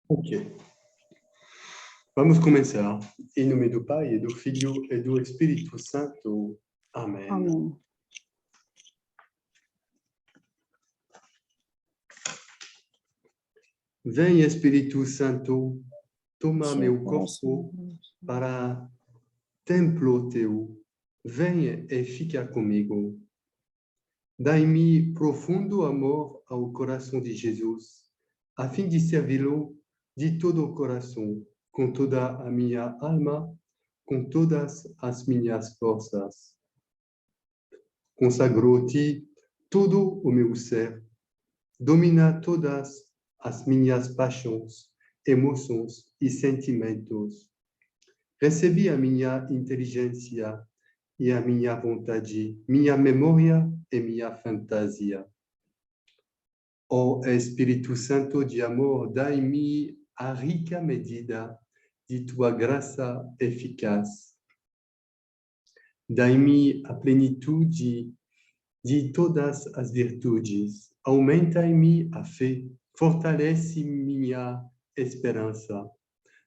Ok. Vamos começar. Em nome do Pai, e do Filho e do Espírito Santo. Amém. Amém. Vem, Espírito Santo, toma meu Coração. corpo para templo teu. Vem e fica comigo. Dai-me profundo amor ao coração de Jesus, a fim de servi-lo de todo o coração, com toda a minha alma, com todas as minhas forças. Consagro-te todo o meu ser, domina todas as minhas paixões, emoções e sentimentos. Recebi a minha inteligência e a minha vontade, minha memória e minha fantasia. Ó Espírito Santo de amor, dai-me a rica medida de tua graça eficaz. Dai-me a plenitude de todas as virtudes. Aumenta-me a fé, fortalece minha esperança.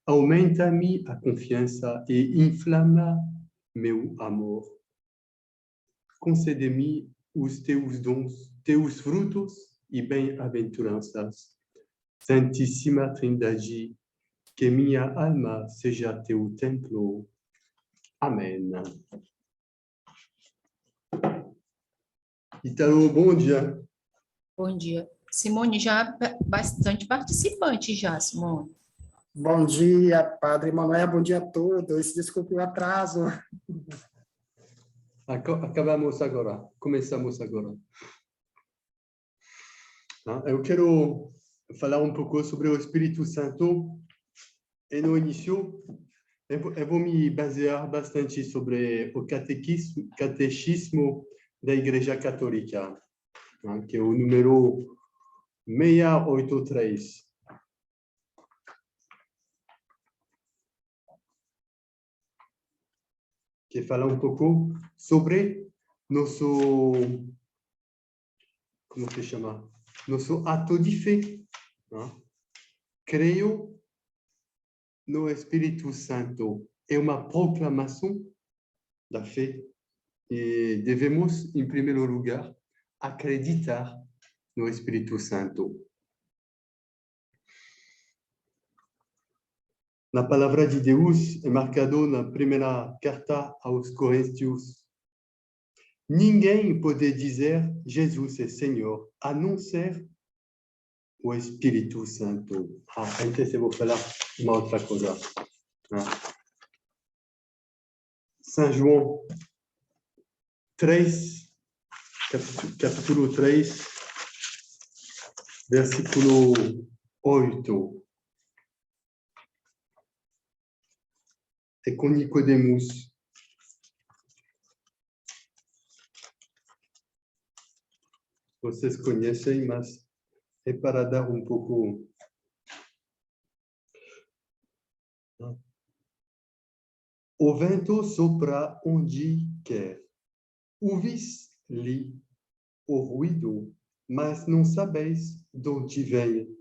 Aumenta-me a confiança e inflama meu amor. Concede-me os teus dons, teus frutos e bem-aventuranças. Santíssima Trindade, que minha alma seja teu templo. Amém. Italo, bom dia. Bom dia. Simone, já bastante participante já, Simone. Bom dia, Padre Manuel, bom dia a todos. Desculpe o atraso. Acabamos agora, começamos agora. Eu quero falar um pouco sobre o Espírito Santo e no início eu vou me basear bastante sobre o catecismo da Igreja Católica, que é o número 683. Que fala um pouco sobre nosso, como se chama? Nosso ato de fé. Creio no Espírito Santo. É uma proclamação da fé. E devemos, em primeiro lugar, acreditar no Espírito Santo. Na palavra de Deus, é marcado na primeira carta aos Coríntios. Ninguém pode dizer Jesus é Senhor, a não ser o Espírito Santo. Antes eu vou falar uma outra coisa. São João 3, capítulo 3, versículo 8. É com Nicodemos. Vocês conhecem, mas é para dar um pouco. O vento sopra onde quer. Ouvis-lhe o ruído, mas não sabeis de onde vem,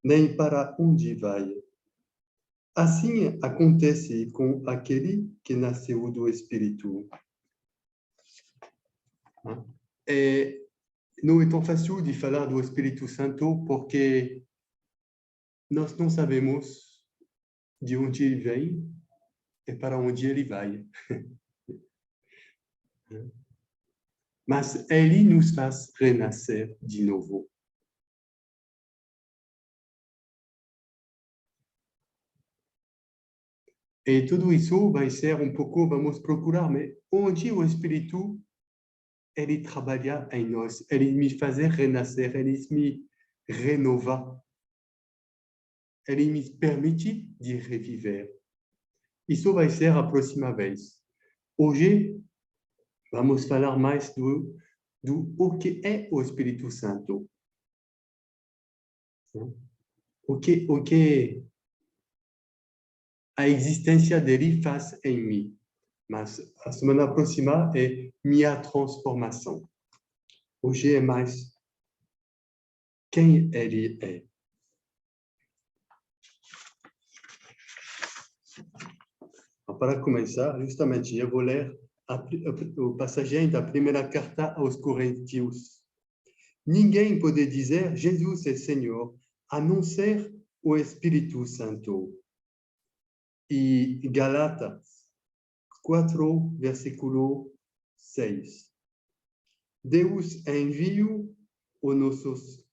nem para onde vai. Assim acontece com aquele que nasceu do Espírito. Não é tão fácil de falar do Espírito Santo porque nós não sabemos de onde ele vem e para onde ele vai. Mas ele nos faz renascer de novo. E tudo isso vai ser um pouco, vamos procurar, mas onde o Espírito, ele trabalha em nós, ele me faz renascer, ele me renova, ele me permite de reviver. Isso vai ser a próxima vez. Hoje, vamos falar mais do o que é o Espírito Santo. O que a existência dele faz em mim. Mas a semana próxima é minha transformação. Hoje é mais quem ele é. para começar, justamente, eu vou ler o passagem da primeira carta aos Coríntios. Ninguém pode dizer Jesus é Senhor, a não ser o Espírito Santo. E Galatas 4, versículo 6. Deus enviou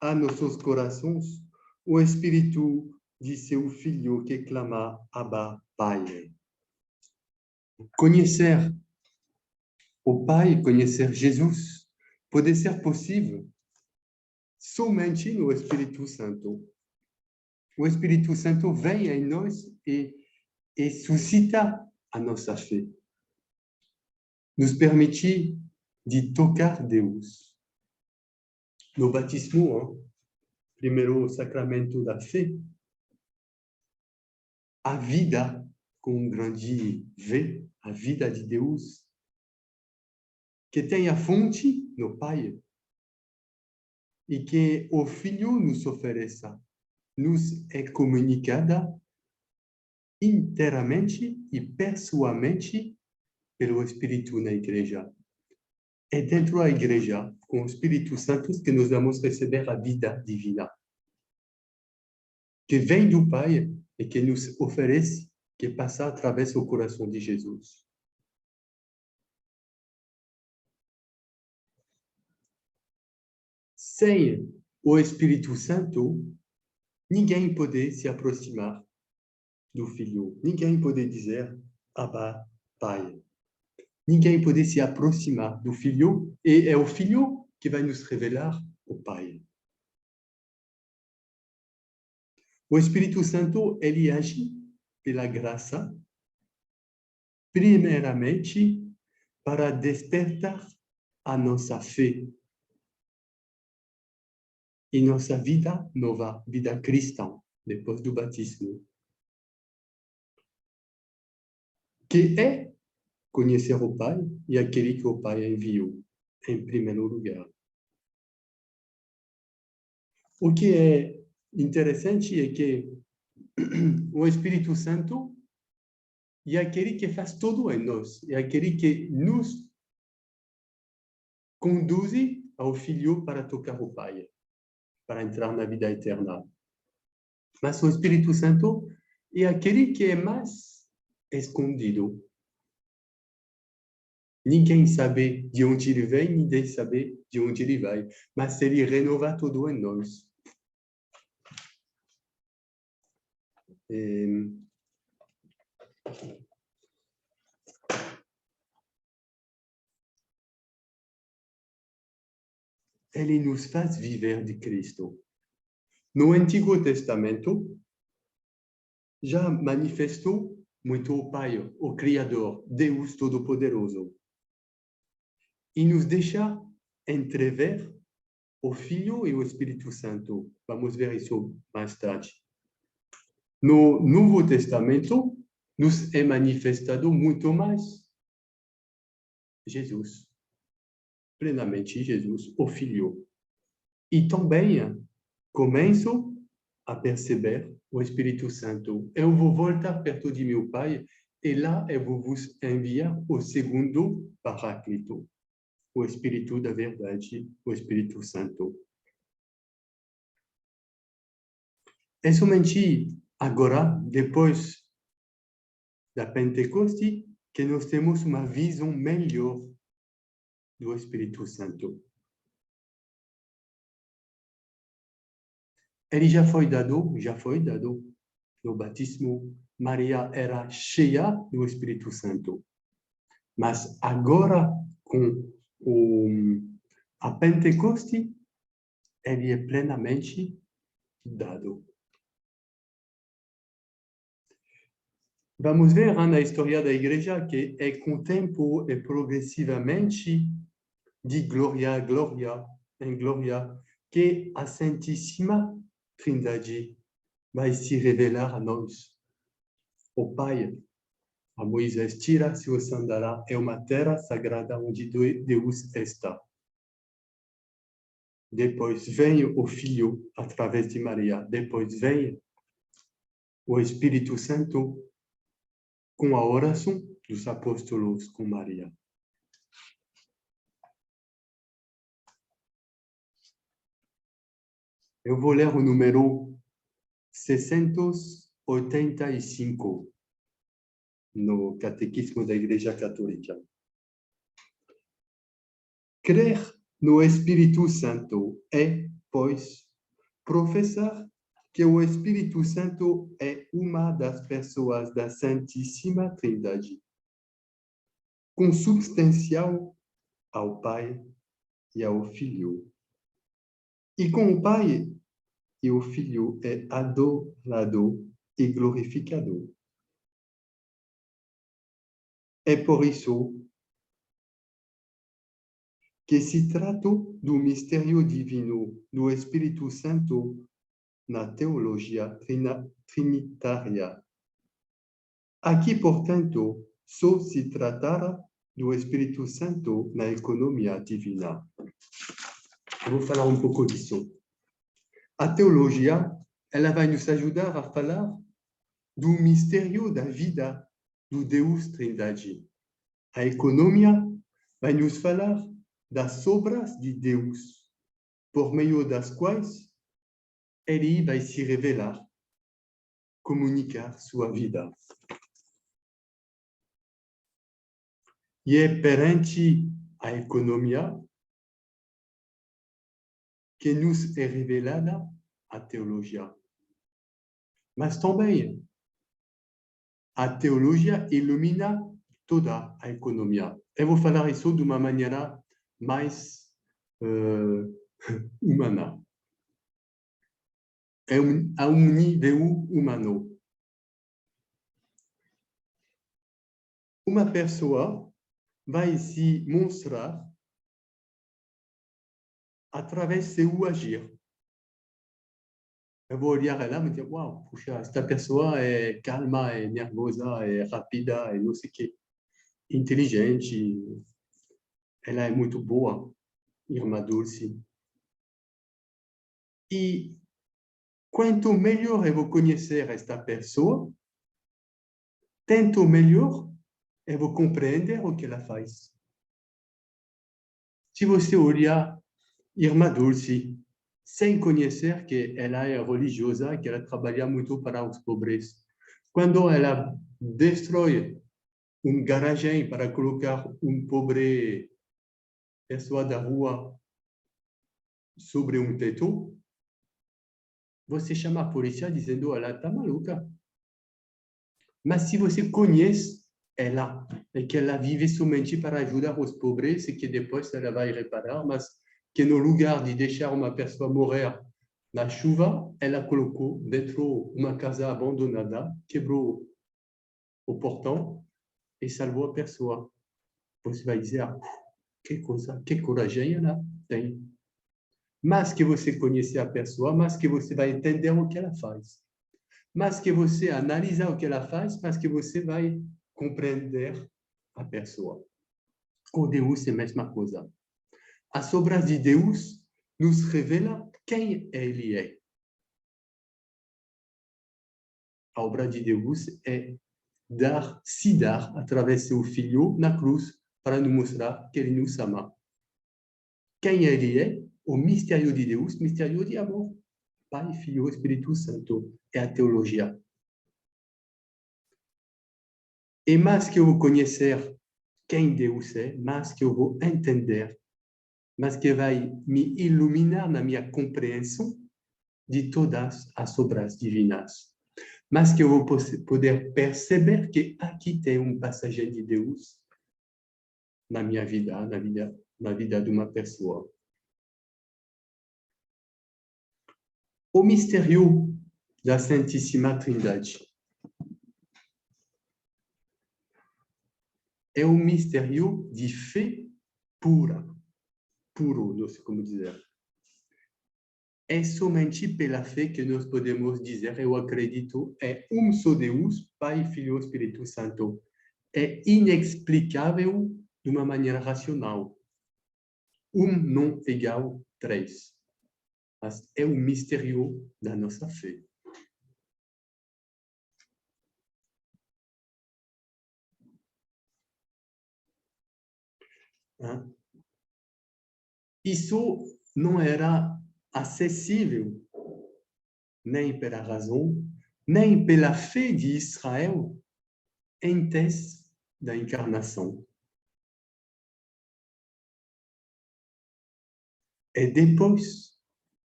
a nossos corações o Espírito de seu Filho que clama Abba, Pai. Conhecer o Pai, conhecer Jesus, pode ser possível somente no Espírito Santo. O Espírito Santo vem em nós e suscita a nossa fé. Nos permite de tocar Deus. No batismo, primeiro sacramento da fé, a vida, com um grande V, a vida de Deus, que tem a fonte no Pai e que o Filho nos oferece, nos é comunicada inteiramente e pessoalmente pelo Espírito na Igreja. É dentro da Igreja, com o Espírito Santo, que nós vamos receber a vida divina, que vem do Pai e que nos oferece, que passa através do coração de Jesus. Sem o Espírito Santo, ninguém pode se aproximar do Filho. Ninguém pode dizer, Abba, Pai. Ninguém pode se aproximar do Filho, e é o Filho que vai nos revelar o Pai. O Espírito Santo, ele age pela graça, primeiramente, para despertar a nossa fé e nossa vida nova, vida cristã, depois do batismo. Que é conhecer o Pai e aquele que o Pai enviou, em primeiro lugar. O que é interessante é que o Espírito Santo é aquele que faz tudo em nós, é aquele que nos conduz ao Filho para tocar o Pai, para entrar na vida eterna. Mas o Espírito Santo é aquele que é mais escondido. Ninguém sabe de onde ele vem, ninguém sabe de onde ele vai, mas ele renova tudo em nós. Ele nos faz viver de Cristo. No Antigo Testamento, já manifestou muito o Pai, o Criador, Deus Todo-Poderoso. E nos deixa entrever o Filho e o Espírito Santo. Vamos ver isso mais tarde. No Novo Testamento, nos é manifestado muito mais Jesus. Plenamente Jesus, o Filho. E também começo a perceber o Espírito Santo. Eu vou voltar perto de meu Pai e lá eu vou vos enviar o segundo Paráclito, o Espírito da Verdade, o Espírito Santo. É somente agora, depois da Pentecoste, que nós temos uma visão melhor do Espírito Santo. Ele já foi dado no batismo. Maria era cheia do Espírito Santo. Mas agora, com a Pentecoste, ele é plenamente dado. Vamos ver na história da Igreja que é com o tempo e progressivamente, de glória em glória, que a Santíssima Trindade vai se revelar a nós. O Pai, a Moisés, tira sua sandália, é uma terra sagrada onde Deus está. Depois vem o Filho, através de Maria. Depois vem o Espírito Santo, com a oração dos apóstolos com Maria. Eu vou ler o número 685 no Catequismo da Igreja Católica. Crer no Espírito Santo é, pois, professar que o Espírito Santo é uma das pessoas da Santíssima Trindade, consubstancial ao Pai e ao Filho. E com o Pai e o Filho é adorado e glorificado. É por isso que se trata do mistério divino do Espírito Santo na teologia trinitária. Aqui, portanto, só se tratará do Espírito Santo na economia divina. Eu vou falar um pouco disso. A teologia, ela vai nos ajudar a falar do mistério da vida do Deus Trindade. A economia vai nos falar das obras de Deus, por meio das quais ele vai se revelar, comunicar sua vida. E é perante a economia que nos é revelada a teologia. Mas também a teologia ilumina toda a economia. Eu vou falar isso de uma maneira mais humana. A um nível humano. Uma pessoa vai se mostrar através do seu agir. Eu vou olhar ela e dizer, uau, puxa, esta pessoa é calma, é nervosa, é rápida, é não sei o quê. Inteligente, ela é muito boa, Irmã Dulce. E quanto melhor eu vou conhecer esta pessoa, tanto melhor eu vou compreender o que ela faz. Se você olhar Irmã Dulce, sem conhecer que ela é religiosa, que ela trabalha muito para os pobres, quando ela destrói garagem para colocar pobre pessoa da rua sobre teto, você chama a polícia dizendo ela está maluca. Mas se você conhece ela, e que ela vive somente para ajudar os pobres, e que depois ela vai reparar, mas que no lugar de deixar uma pessoa morrer na chuva, ela colocou dentro uma casa abandonada, quebrou o portão e salvou a pessoa. Você vai dizer, que coisa, que coragem ela tem. Mas que você conhece a pessoa, mas que você vai entender o que ela faz. Mas que você analisa o que ela faz, mas que você vai compreender a pessoa. Com Deus é a mesma coisa. As obras de Deus nos revelam quem Ele é. A obra de Deus é se dar através do seu Filho na cruz para nos mostrar que Ele nos ama. Quem Ele é, o mistério de Deus, mistério de amor. Pai, Filho, Espírito Santo, é a teologia. E mais que eu vou conhecer quem Deus é, mais que eu vou entender, mais que vai me iluminar na minha compreensão de todas as obras divinas. Mas que eu vou poder perceber que aqui tem passagem de Deus na minha vida, na vida de uma pessoa. O mistério da Santíssima Trindade é um mistério de fé pura, puro, não sei como dizer. É somente pela fé que nós podemos dizer, eu acredito, é só Deus, Pai, Filho e Espírito Santo. É inexplicável de uma maneira racional. Não igual 3. Mas é o mistério da nossa fé. Isso não era acessível nem pela razão, nem pela fé de Israel antes da encarnação. É depois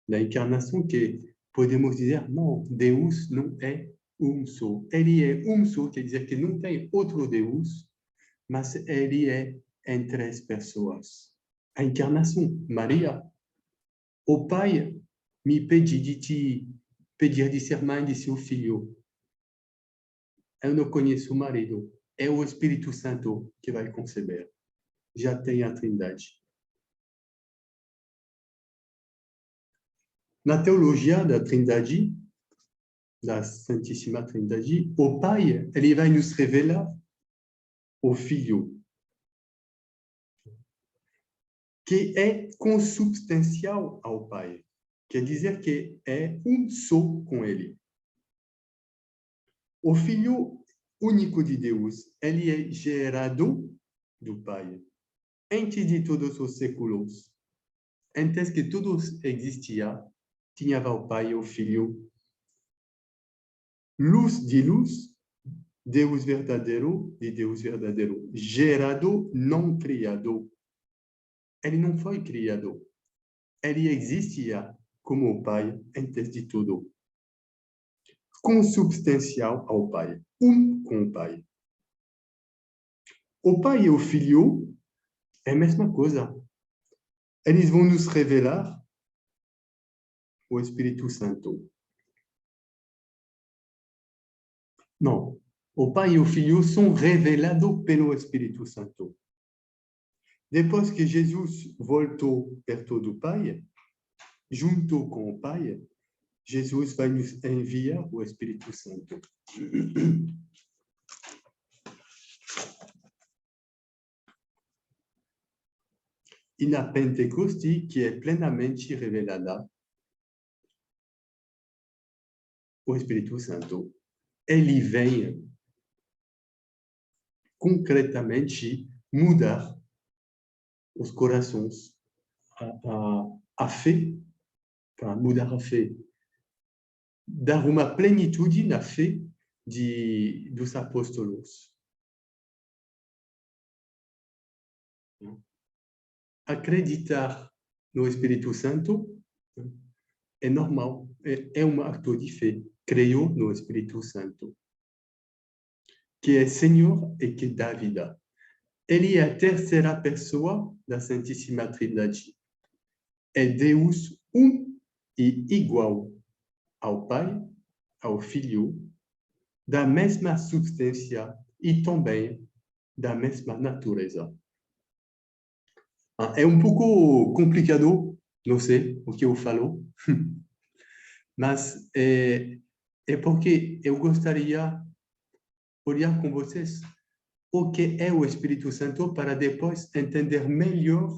da encarnação que podemos dizer, não, Deus não é um só. Ele é um só, quer dizer que não tem outro Deus, mas ele é em três pessoas. A encarnação, Maria, o Pai me pediu de te pedir de ser mãe de seu filho. Eu não conheço o marido. É o Espírito Santo que vai conceber. Já tem a Trindade. Na teologia da Trindade, da Santíssima Trindade, o Pai, ele vai nos revelar o Filho, que é consubstancial ao Pai. Quer dizer que é um só com ele. O Filho único de Deus, ele é gerado do Pai, antes de todos os séculos. Antes que tudo existia, tinha o Pai e o Filho. Luz de luz, Deus verdadeiro de Deus verdadeiro. Gerado, não criado. Ele não foi criado. Ele existia como o Pai antes de tudo. Consubstancial ao Pai. Um com o Pai. O Pai e o Filho é a mesma coisa. Eles vão nos revelar o Espírito Santo. Não. O Pai e o Filho são revelados pelo Espírito Santo. Depois que Jesus voltou perto do Pai, junto com o Pai, Jesus vai nos enviar o Espírito Santo. E na Pentecoste, que é plenamente revelada, o Espírito Santo, ele vem concretamente mudar os corações, a fé, para mudar a fé, dar uma plenitude na fé dos apóstolos. Acreditar no Espírito Santo é normal, é um ato de fé. Creio no Espírito Santo, que é Senhor e que dá vida. Ele é a terceira pessoa da Santíssima Trindade. É Deus um e igual ao Pai, ao Filho, da mesma substância e também da mesma natureza. É um pouco complicado, não sei o que eu falo, mas é porque eu gostaria de olhar com vocês o que é o Espírito Santo para depois entender melhor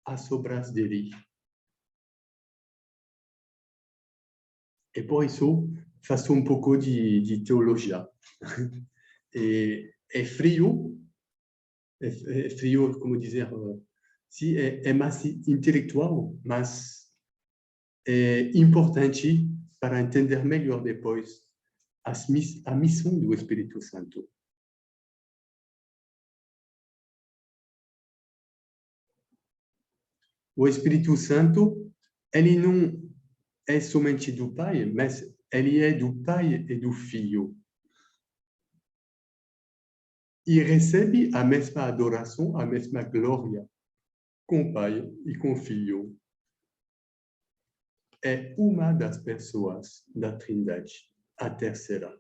as obras dele. E por isso faço um pouco de teologia. É frio, como dizer, sim, é mais intelectual, mas é importante para entender melhor depois a missão do Espírito Santo. O Espírito Santo, ele não é somente do Pai, mas ele é do Pai e do Filho. E recebe a mesma adoração, a mesma glória com o Pai e com o Filho. É uma das pessoas da Trindade, a terceira.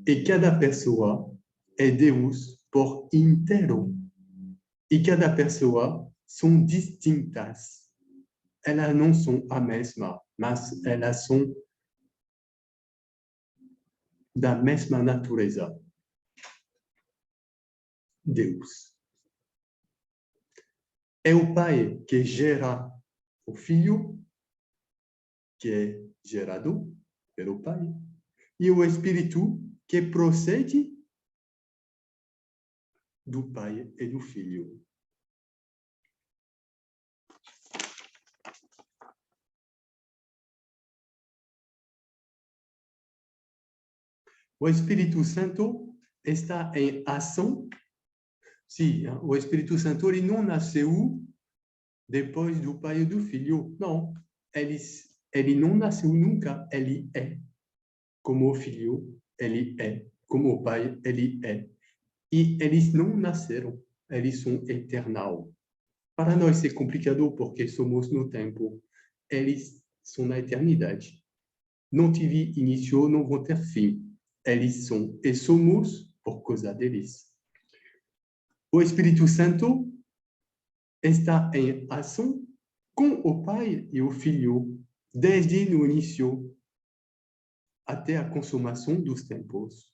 E cada pessoa é Deus por inteiro. E cada pessoa são distintas. Elas não são a mesma, mas elas são da mesma natureza. Deus. É o Pai que gera o Filho, que é gerado pelo Pai, e o Espírito que procede do Pai e do Filho. O Espírito Santo está em ação. Sim, o Espírito Santo ele não nasceu depois do Pai e do Filho. Não, ele não nasceu nunca. Ele é. Como o Filho, ele é. Como o Pai, ele é. E eles não nasceram. Eles são eternos. Para nós é complicado porque somos no tempo. Eles são na eternidade. Não tive início, não vão ter fim. Eles são e somos por causa deles. O Espírito Santo está em ação com o Pai e o Filho desde o início até a consumação dos tempos.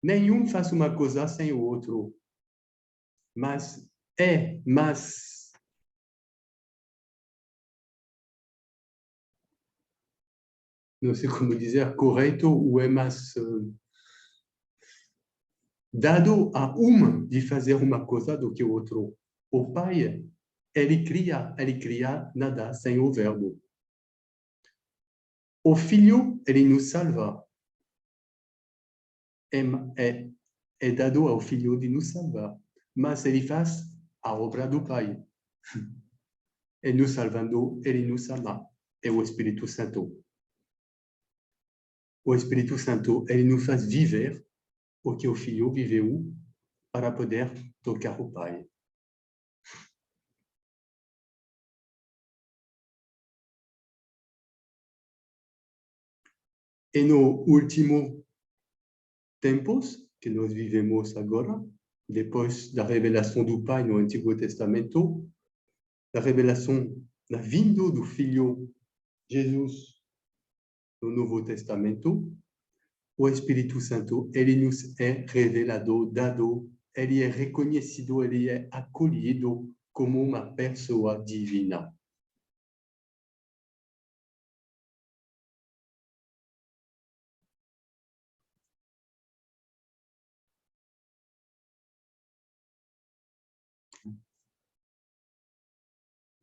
Nenhum faz uma coisa sem o outro, mas não sei como dizer, correto ou é mais dado a de fazer uma coisa do que o outro. O Pai, ele cria nada sem o Verbo. O Filho, ele nos salva. É dado ao Filho de nos salvar, mas ele faz a obra do Pai. E nos salvando, ele nos ama. É o Espírito Santo. O Espírito Santo, ele nos faz viver o que o Filho viveu para poder tocar o Pai. E no último tempos que nós vivemos agora, depois da revelação do Pai no Antigo Testamento, da revelação da vinda do Filho Jesus no Novo Testamento, o Espírito Santo, ele nos é revelado, dado, ele é reconhecido, ele é acolhido como uma pessoa divina.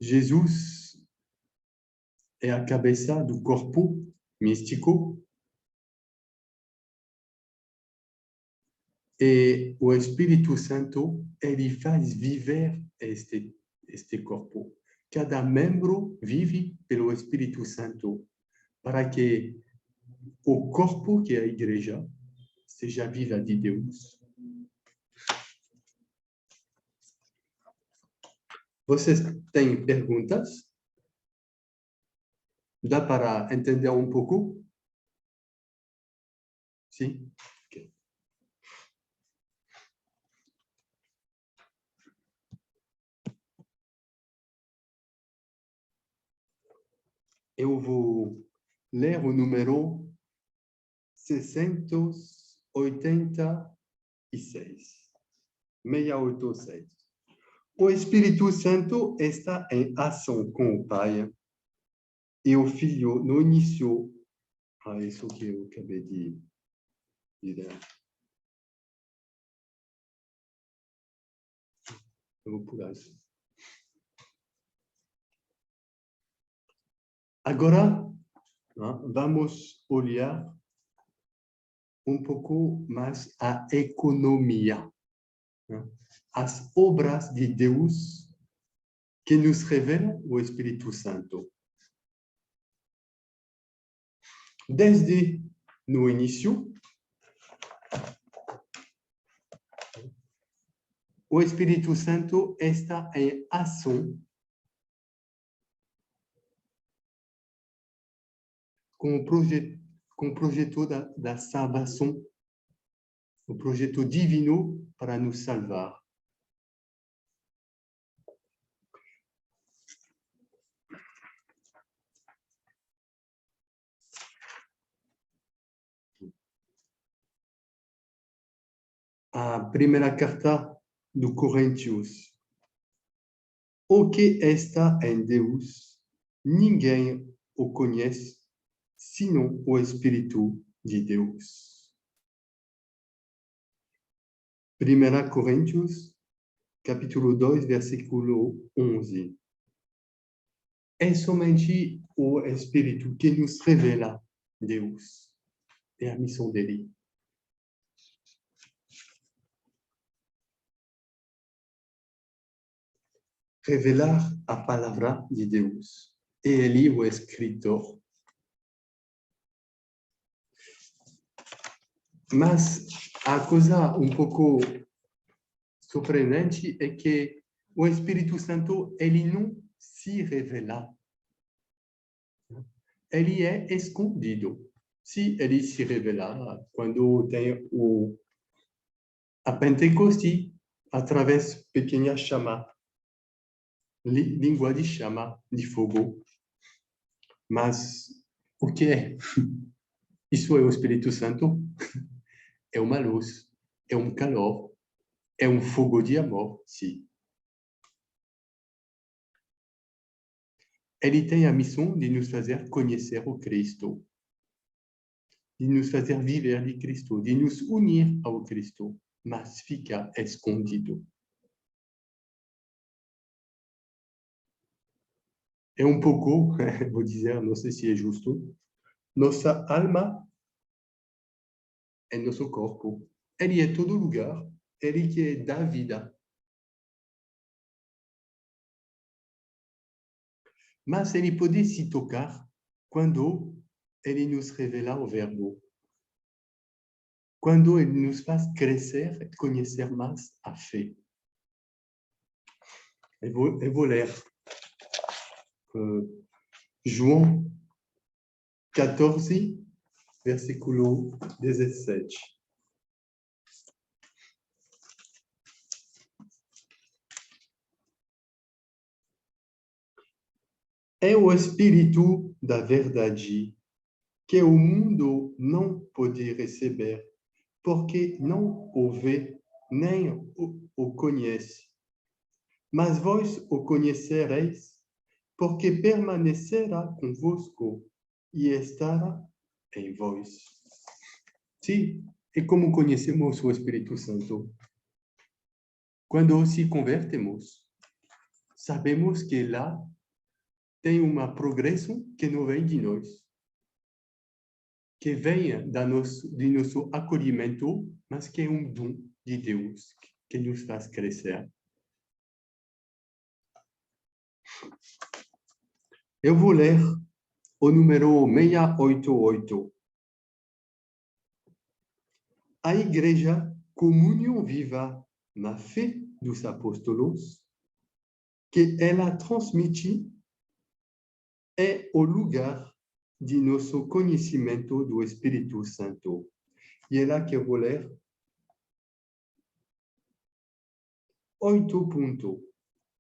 Jesus é a cabeça do corpo místico e o Espírito Santo, ele faz viver este corpo. Cada membro vive pelo Espírito Santo para que o corpo, que é a igreja, seja viva de Deus. Vocês têm perguntas? Dá para entender um pouco? Sim? Okay. Eu vou ler o número 686. 686. O Espírito Santo está em ação com o Pai e o Filho no início. Isso que eu acabei de ler. Eu vou pular isso. Agora, vamos olhar um pouco mais a economia. As obras de Deus que nos revelam o Espírito Santo. Desde no início, o Espírito Santo está em ação com o projeto da salvação, o projeto divino para nos salvar. A primeira carta do Coríntios. O que está em Deus, ninguém o conhece, senão o Espírito de Deus. 1 Coríntios, capítulo 2, versículo 11. É somente o Espírito que nos revela Deus e a missão dele. Revelar a palavra de Deus. E ele, o escritor. Mas a coisa um pouco surpreendente é que o Espírito Santo, ele não se revela. Ele é escondido. Se ele se revela quando tem a Pentecoste, através de pequena chama, língua de chama, de fogo. Mas o que é? Isso é o Espírito Santo? É uma luz, é um calor, é um fogo de amor, sim. Ele tem a missão de nos fazer conhecer o Cristo, de nos fazer viver de Cristo, de nos unir ao Cristo, mas fica escondido. É um pouco, vou dizer, não sei se é justo, nossa alma é nosso corpo. Ele é todo lugar, ele que dá vida. Mas ele pode se tocar quando ele nos revela o verbo. Quando ele nos faz crescer e conhecer mais a fé. Eu vou ler João 14, versículo 17. É o Espírito da verdade que o mundo não pode receber, porque não o vê nem o conhece. Mas vós o conhecereis, porque permanecerá convosco e estará em vós. Sim, e como conhecemos o Espírito Santo? Quando se convertemos, sabemos que lá tem uma progresso que não vem de nós, que vem de nosso acolhimento, mas que é um dom de Deus que nos faz crescer. Eu vou ler o número 688. A Igreja Comunhão Viva na Fé dos Apóstolos, que ela transmite, é o lugar de nosso conhecimento do Espírito Santo. E é lá que eu vou ler 8 pontos,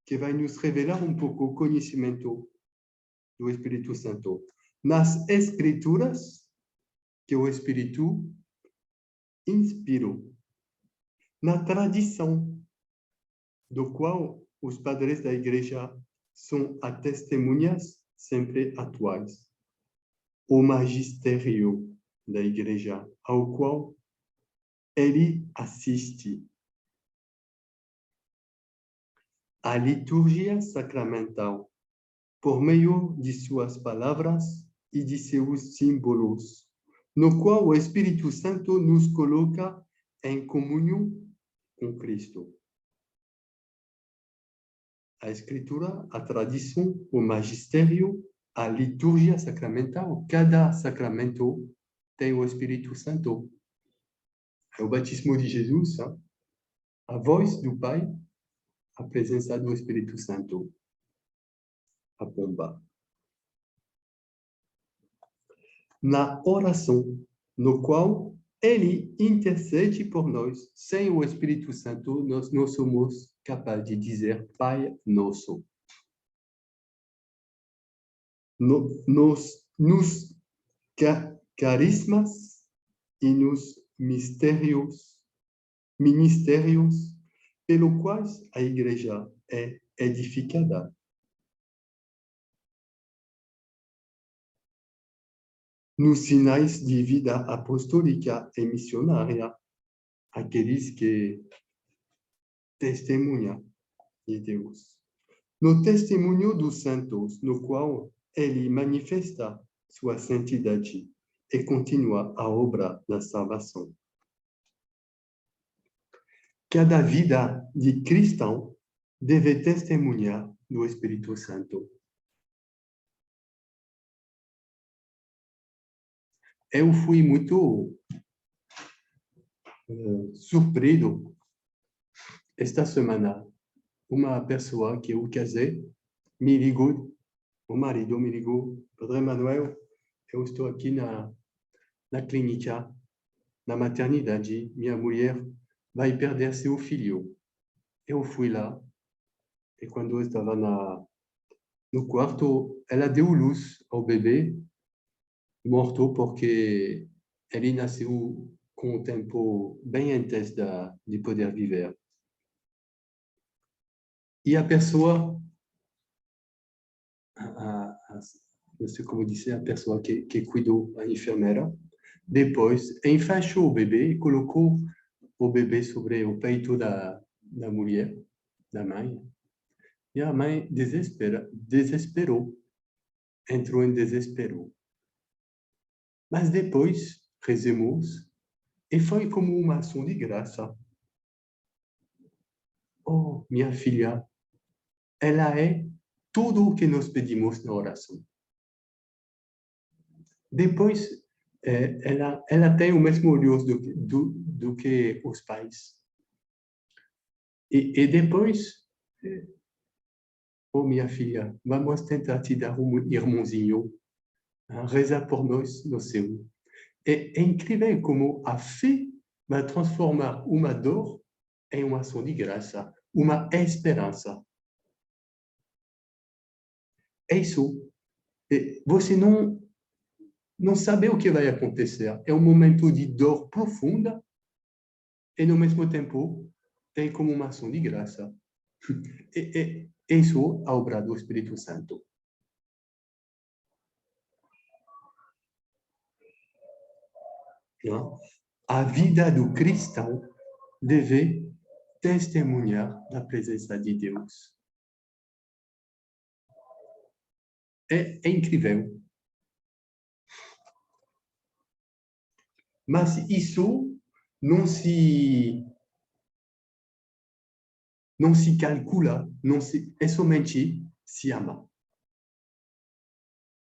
que vai nos revelar um pouco o conhecimento do Espírito Santo. Nas Escrituras, que o Espírito inspirou. Na tradição, do qual os padres da Igreja são as testemunhas sempre atuais. O magistério da Igreja, ao qual ele assiste. A liturgia sacramental, por meio de suas palavras e de seus símbolos, no qual o Espírito Santo nos coloca em comunhão com Cristo. A Escritura, a tradição, o magistério, a liturgia sacramental, cada sacramento tem o Espírito Santo. É o batismo de Jesus, a voz do Pai, a presença do Espírito Santo, a pomba. Na oração, no qual ele intercede por nós, sem o Espírito Santo, nós não somos capazes de dizer Pai Nosso. Nos carismas e nos ministérios pelo quais a Igreja é edificada. Nos sinais de vida apostólica e missionária, aqueles que testemunha de Deus. No testemunho dos santos, no qual ele manifesta sua santidade e continua a obra da salvação. Cada vida de cristão deve testemunhar do Espírito Santo. Eu fui muito surpreso esta semana. Uma pessoa que eu casei me ligou, o marido me ligou, Padre Manuel, eu estou aqui na clínica, na maternidade, minha mulher vai perder seu filho. Eu fui lá, e quando eu estava no quarto, ela deu luz ao bebê, morto, porque ele nasceu com um tempo bem antes de poder viver. E a pessoa, não sei como dizer, a pessoa que cuidou, a enfermeira, depois enfaixou o bebê e colocou o bebê sobre o peito da mulher, da mãe. E a mãe desesperou, entrou em desespero. Mas depois rezamos e foi como uma ação de graça. Oh, minha filha, ela é tudo o que nós pedimos na oração. Depois, ela tem o mesmo olhos do que os pais. E depois, oh, minha filha, vamos tentar te dar irmãozinho, rezar por nós no céu. É incrível como a fé vai transformar uma dor em uma ação de graça, uma esperança. É isso. Você não sabe o que vai acontecer. É um momento de dor profunda e, no mesmo tempo, tem como uma ação de graça. É isso a obra do Espírito Santo. A vida do cristão deve testemunhar da presença de Deus. É incrível. Mas isso não se calcula, é somente se ama.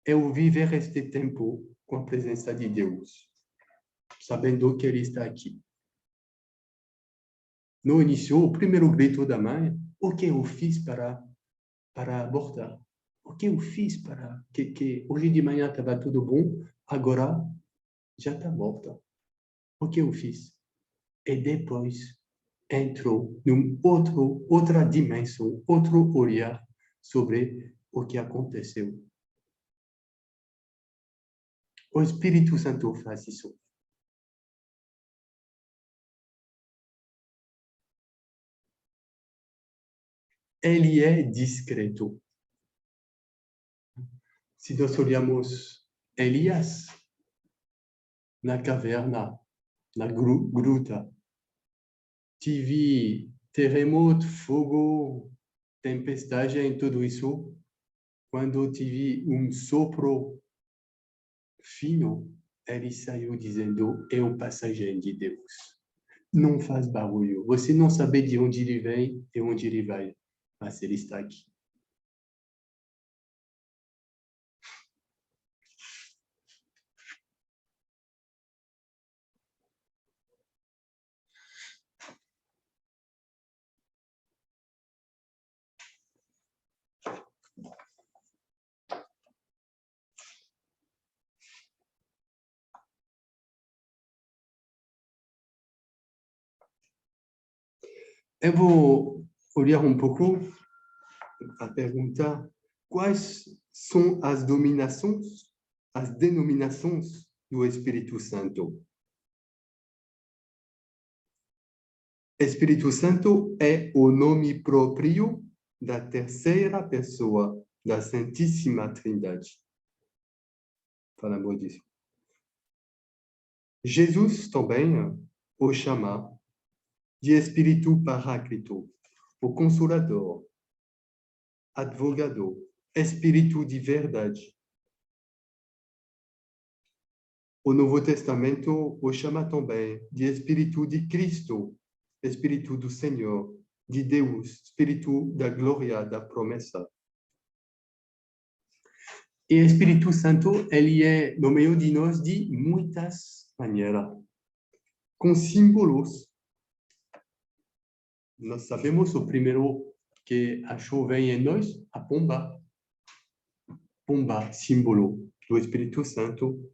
É o viver este tempo com a presença de Deus, sabendo que Ele está aqui. No início, o primeiro grito da mãe, o que eu fiz para abortar? O que eu fiz para que hoje de manhã estava tudo bom, agora já está morta? O que eu fiz? E depois entrou em outra dimensão, outro olhar sobre o que aconteceu. O Espírito Santo faz isso. Ele é discreto. Se nós olhamos Elias na caverna, na gruta, tive terremoto, fogo, tempestade em tudo isso. Quando tive um sopro fino, ele saiu dizendo, é o passageiro de Deus. Não faz barulho. Você não sabe de onde ele vem e onde ele vai, mas ele está aqui. Eu vou olhar um pouco a pergunta: quais são as denominações do Espírito Santo? Espírito Santo é o nome próprio da terceira pessoa da Santíssima Trindade. Falamos disso. Jesus também o chama de Espírito Paráclito, o Consolador, Advogado, Espírito de verdade. O Novo Testamento o chama também de Espírito de Cristo, Espírito do Senhor, de Deus, Espírito da glória, da promessa. E o Espírito Santo, ele é no meio de nós de muitas maneiras, com símbolos. Nós sabemos o primeiro que achou vem em nós, a pomba. Pomba, símbolo do Espírito Santo.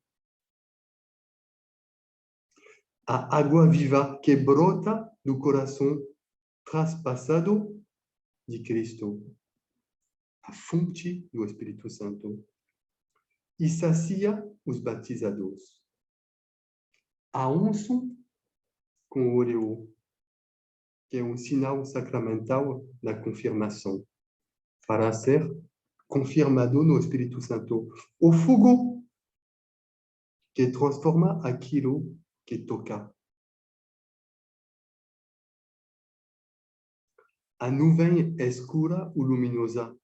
A água viva que brota do coração traspassado de Cristo. A fonte do Espírito Santo. E sacia os batizados. A unção com óleo, que é um sinal sacramental da confirmação, para ser confirmado no Espírito Santo. O fogo, que transforma aquilo que toca. A nuvem escura ou luminosa,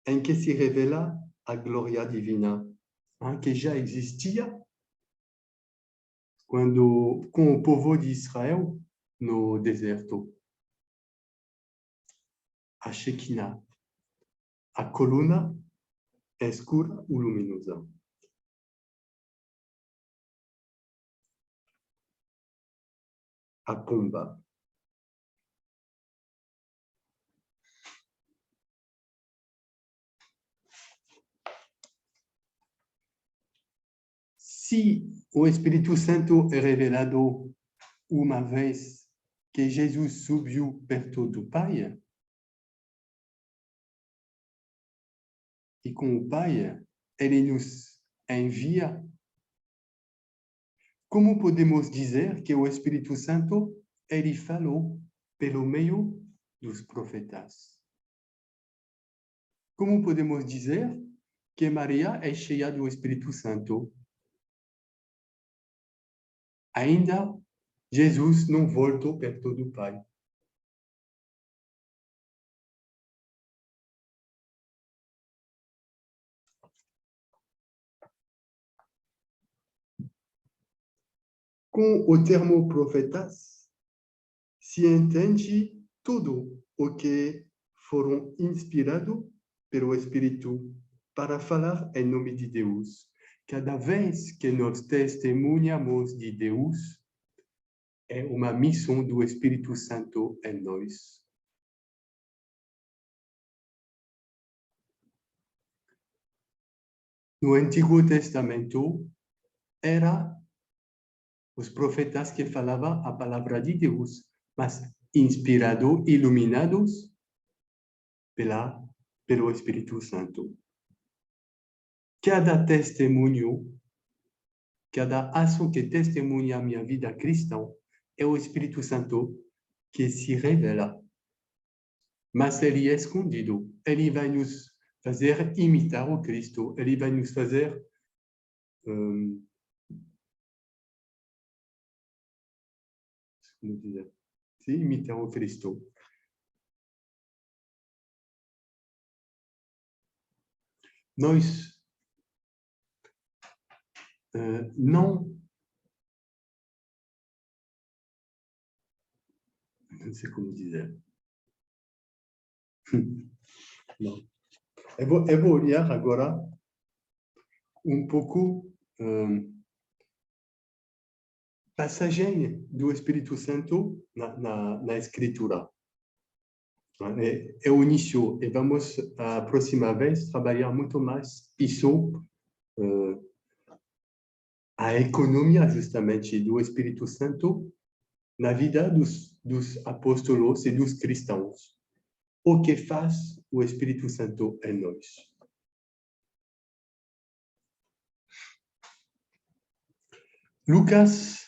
em que se revela a glória divina, que já existia com o povo de Israel no deserto. A Shekinah, a coluna escura ou luminosa. A pomba. Se o Espírito Santo é revelado uma vez que Jesus subiu perto do Pai, e com o Pai, ele nos envia, como podemos dizer que o Espírito Santo, ele falou pelo meio dos profetas? Como podemos dizer que Maria é cheia do Espírito Santo? Ainda Jesus não voltou perto do Pai. Com o termo profetas, se entende tudo o que foram inspirados pelo Espírito para falar em nome de Deus. Cada vez que nós testemunhamos de Deus, é uma missão do Espírito Santo em nós. No Antigo Testamento, era os profetas que falavam a palavra de Deus, mas inspirados, iluminados pelo Espírito Santo. Cada testemunho, cada ação que testemunha a minha vida cristã, é o Espírito Santo que se revela. Mas ele é escondido. Ele vai nos fazer imitar o Cristo. Ele vai nos fazer como dizer? Sim, imitar o Cristo. Nós não sei como dizer. Não. Eu vou olhar agora pouco passagem do Espírito Santo na Escritura. É o início, e vamos, a próxima vez, trabalhar muito mais isso, a economia, justamente, do Espírito Santo na vida dos apóstolos e dos cristãos. O que faz o Espírito Santo em nós. Lucas,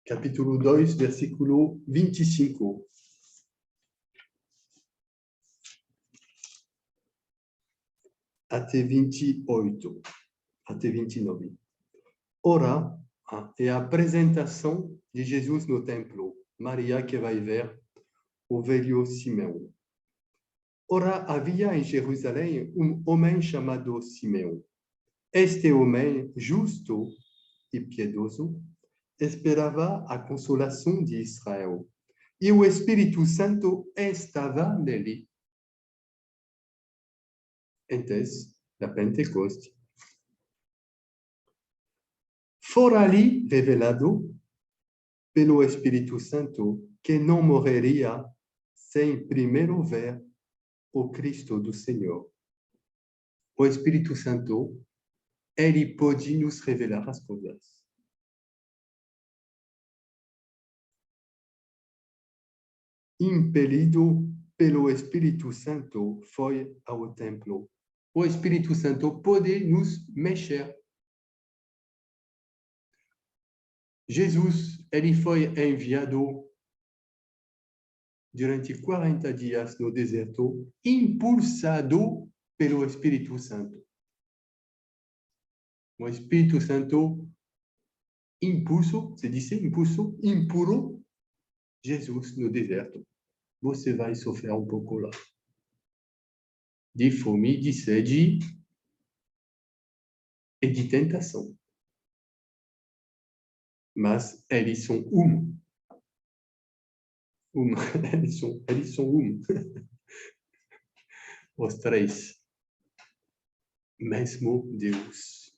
capítulo 2, versículo 25. Até 28, até 29. Ora, é a apresentação de Jesus no templo. Maria que vai ver o velho Simeão. Ora, havia em Jerusalém homem chamado Simeão. Este homem, justo e piedoso, esperava a consolação de Israel. E o Espírito Santo estava nele. Antes da Pentecoste. Fora ali revelado pelo Espírito Santo que não morreria sem primeiro ver o Cristo do Senhor. O Espírito Santo, ele pode nos revelar as coisas. Impelido pelo Espírito Santo, foi ao templo. O Espírito Santo pode nos mexer. Jesus, ele foi enviado durante 40 dias no deserto, impulsado pelo Espírito Santo. O Espírito Santo se diz impulsou Jesus no deserto. Você vai sofrer um pouco lá. De fome, de sede e de tentação. Mas eles são eles são Os três. Mesmo Deus.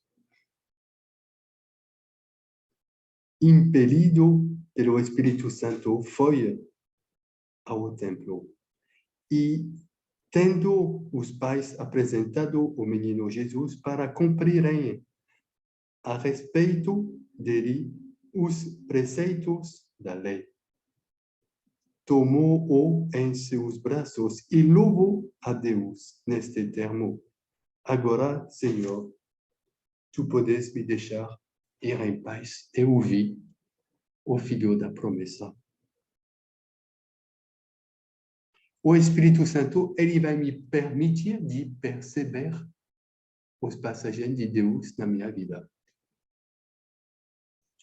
Impelido pelo Espírito Santo, foi ao templo. E, tendo os pais apresentado o menino Jesus para cumprirem a respeito dele os preceitos da lei, tomou-o em seus braços e louvou a Deus neste termo: agora, Senhor, tu podes me deixar ir em paz e ouvir o filho da promessa. O Espírito Santo, ele vai me permitir de perceber os passagens de Deus na minha vida.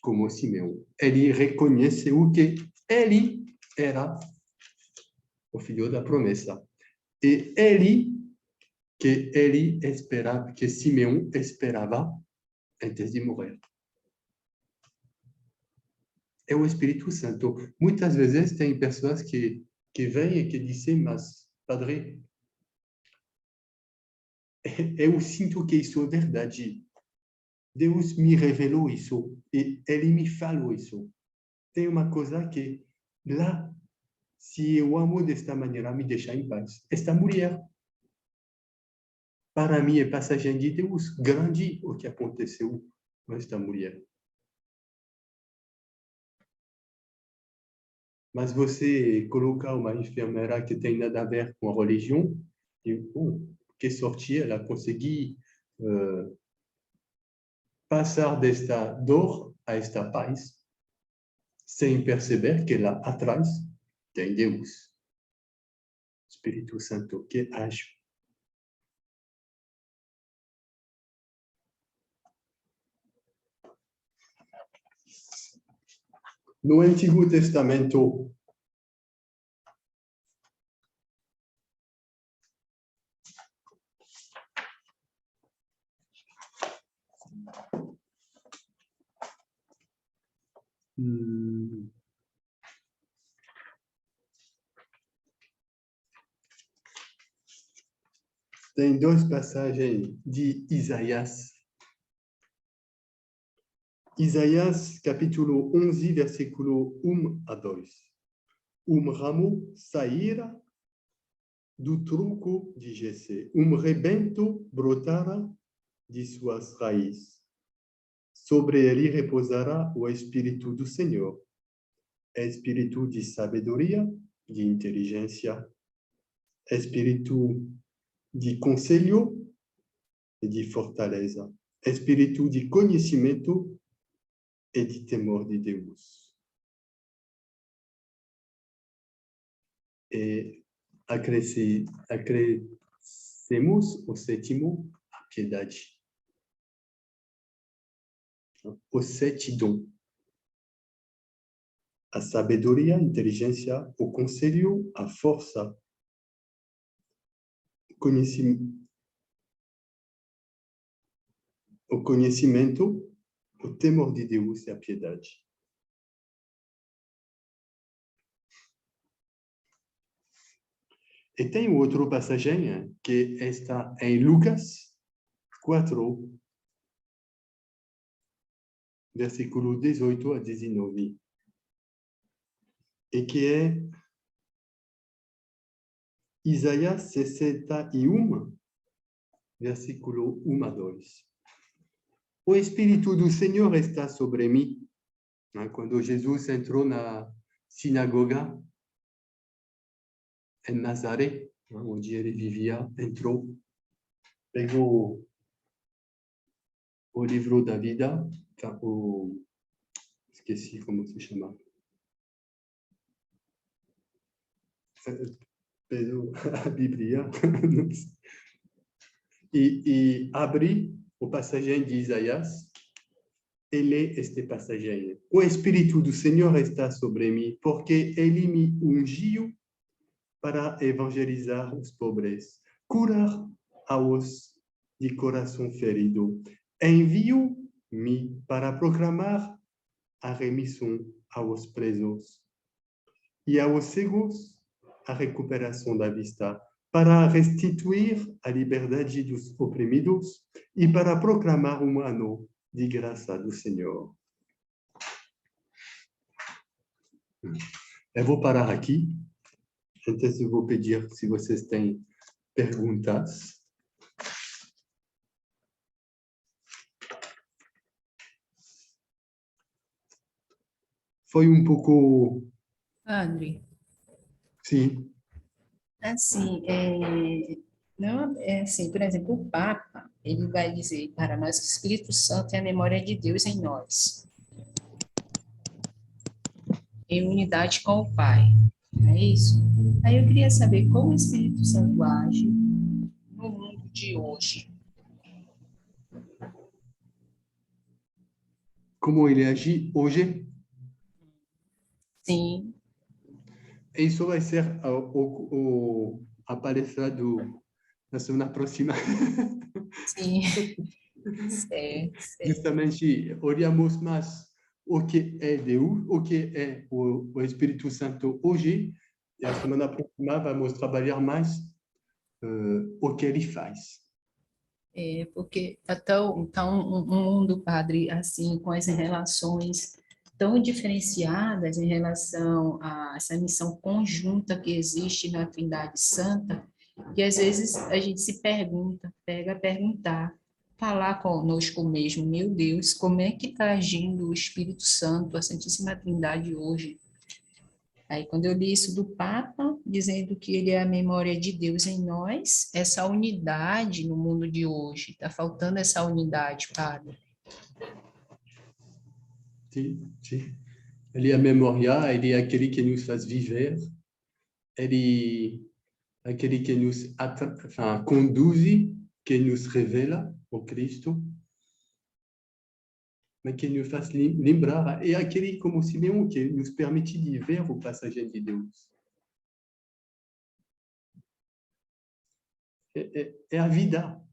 Como Simeão. Ele reconheceu que ele era o filho da promessa. E ele esperava, que Simeão esperava antes de morrer. É o Espírito Santo. Muitas vezes tem pessoas que vêm e que dizem, mas, padre, eu sinto que isso é verdade. Deus me revelou isso e ele me falou isso. Tem uma coisa que lá, se eu amo desta maneira, me deixa em paz. Esta mulher, para mim, é passagem de Deus. Grande o que aconteceu com esta mulher. Mas você colocar uma enfermeira que tem nada a ver com a religião, e, que sorte ela conseguir passar desta dor a esta paz, sem perceber que lá atrás tem Deus, Espírito Santo, que age. No Antigo Testamento, tem duas passagens de Isaías. Isaías, capítulo 11, versículo 1 a 2. Ramo saíra do tronco de Jessé, rebento brotara de suas raízes. Sobre ele repousará o Espírito do Senhor, Espírito de sabedoria, de inteligência, Espírito de conselho e de fortaleza, Espírito de conhecimento e de temor de Deus. E acrescemos o sétimo, a piedade. Os 7 dons. a sabedoria, a inteligência, o conselho, a força, o conhecimento, o temor de Deus e a piedade. E tem outra passagem que está em Lucas 4, versículo 18 a 19, e que é Isaías 61, versículo 1 a 2. O Espírito do Senhor está sobre mim. Quando Jesus entrou na sinagoga em Nazaré, onde ele vivia, entrou, pegou o livro da vida, esqueci como se chama, pegou a Bíblia e abre o passagem de Isaías e lê este passagem. O Espírito do Senhor está sobre mim, porque ele me ungiu para evangelizar os pobres, curar aos de coração ferido. Envio-me para proclamar a remissão aos presos e aos cegos a recuperação da vista, para restituir a liberdade dos oprimidos e para proclamar um ano de graça do Senhor. Eu vou parar aqui. Antes eu vou pedir se vocês têm perguntas. Foi um pouco... Padre, Sim. assim, não, assim, por exemplo, o Papa, ele vai dizer para nós que o Espírito Santo é a memória de Deus em nós, em unidade com o Pai, não é isso? Aí eu queria saber como o Espírito Santo age no mundo de hoje. Como ele age hoje? Sim, Isso vai ser a palestra da semana próxima. sim, certo, certo. Justamente, olhamos mais o que é Deus, o que é o Espírito Santo hoje, e a semana próxima vamos trabalhar mais o que ele faz. Porque tá um mundo, Padre, assim, com as relações tão diferenciadas em relação a essa missão conjunta que existe na Trindade Santa, que às vezes a gente se pergunta, pega a perguntar, falar conosco mesmo, meu Deus, como é que está agindo o Espírito Santo, a Santíssima Trindade hoje? Aí, quando eu li isso do Papa, dizendo que ele é a memória de Deus em nós, essa unidade no mundo de hoje, está faltando essa unidade, Padre. Sim, sim. Ele é a memória, ele é aquele que nos faz viver, ele é aquele que nos conduz, que nos revela o Cristo, mas que nos faz lembrar, é aquele como Simeão que nos permite de ver o passagem de Deus. É a vida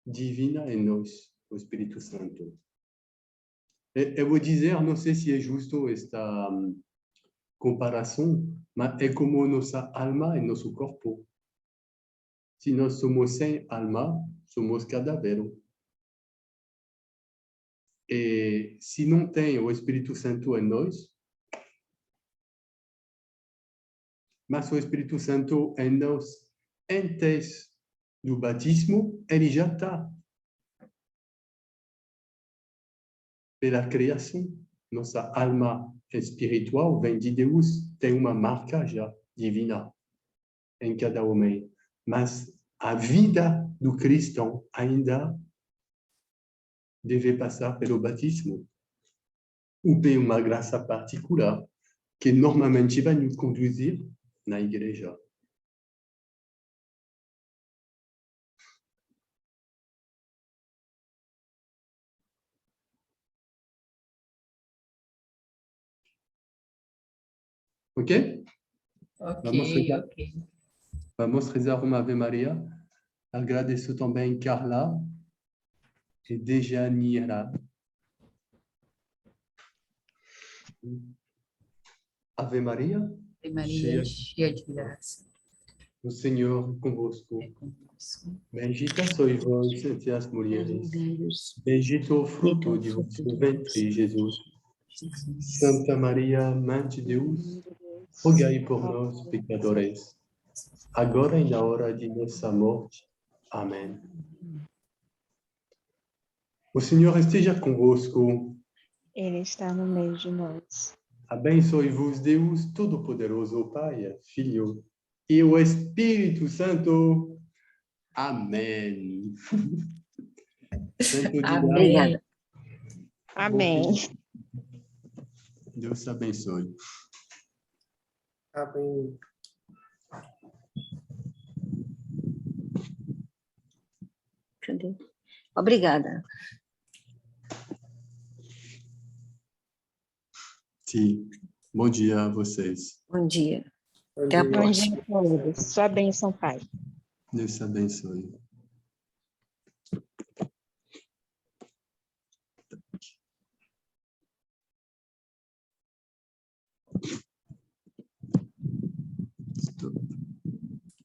divina em nós, o Espírito Santo. Eu vou dizer, não sei se é justo esta comparação, mas é como nossa alma e nosso corpo. Se nós somos sem alma, somos cadáver. E se não tem o Espírito Santo em nós, mas o Espírito Santo em nós, antes do batismo, ele já está. Pela criação, nossa alma espiritual vem de Deus, tem uma marca já divina em cada homem. Mas a vida do cristão ainda deve passar pelo batismo, ou por uma graça particular, que normalmente vai nos conduzir na igreja. Ok? Ok, ok. Vamos rezar uma Ave Maria. Agradeço também Carla e Dejanira. Ave Maria, Ave Maria, cheia cheia de graça, o Senhor convosco. é convosco. Bendita sois vós entre as mulheres. Bendito o fruto de vosso ventre, Jesus. Santa Maria, Mãe de Deus, rogai por nós, pecadores, agora e na hora de nossa morte. Amém. O Senhor esteja convosco. Ele está no meio de nós. Abençoe-vos Deus Todo-Poderoso, Pai, Filho e o Espírito Santo. Amém. Santo dia. Amém. Obrigada. Amém. Deus te abençoe. Amém. Cadê? Obrigada. Sim. Bom dia a vocês. Bom dia. Bom Até a dia. próxima. Bom dia a todos. Sua bênção, Pai. Deus te abençoe.